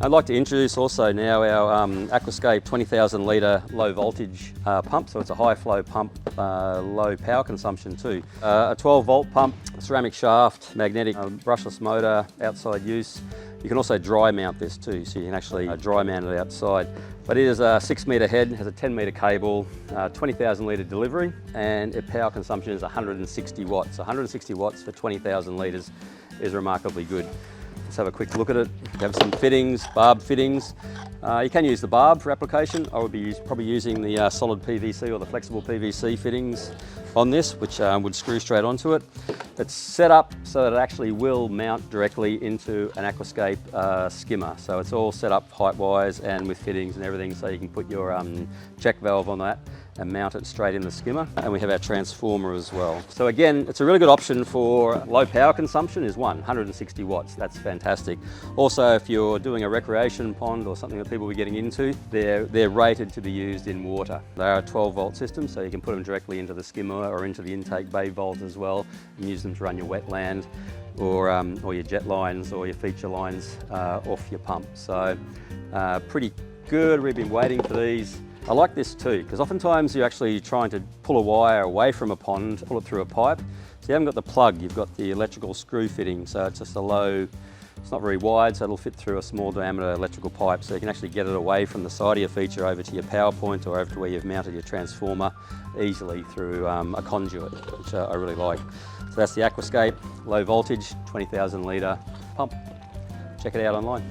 I'd like to introduce also now our Aquascape 20,000 litre low voltage pump. So it's a high flow pump, low power consumption too. A 12 volt pump, ceramic shaft, magnetic brushless motor, outside use. You can also dry mount this too, so you can actually dry mount it outside. But it is a 6 metre head, has a 10 metre cable, 20,000 litre delivery, and its power consumption is 160 watts. 160 watts for 20,000 litres is remarkably good. Let's have a quick look at it. You have some fittings, barb fittings. You can use the barb for application. I would be probably using the solid PVC or the flexible PVC fittings on this, which would screw straight onto it. It's set up so that it actually will mount directly into an Aquascape skimmer. So it's all set up height-wise and with fittings and everything, so you can put your check valve on that and mount it straight in the skimmer. And we have our transformer as well. So again, it's a really good option for low power consumption is 160 watts. That's fantastic. Also, if you're doing a recreation pond or something that people will be getting into, they're rated to be used in water. They are a 12 volt system, so you can put them directly into the skimmer or into the intake bay valves as well, and use them to run your wetland or your jet lines or your feature lines off your pump. So pretty good. We've been waiting for these. I like this too, because oftentimes you're actually trying to pull a wire away from a pond, pull it through a pipe. So you haven't got the plug, you've got the electrical screw fitting, so it's just a low, it's not very wide, so it'll fit through a small diameter electrical pipe, so you can actually get it away from the side of your feature over to your power point or over to where you've mounted your transformer easily through a conduit, which I really like. So that's the Aquascape low voltage 20,000 litre pump. Check it out online.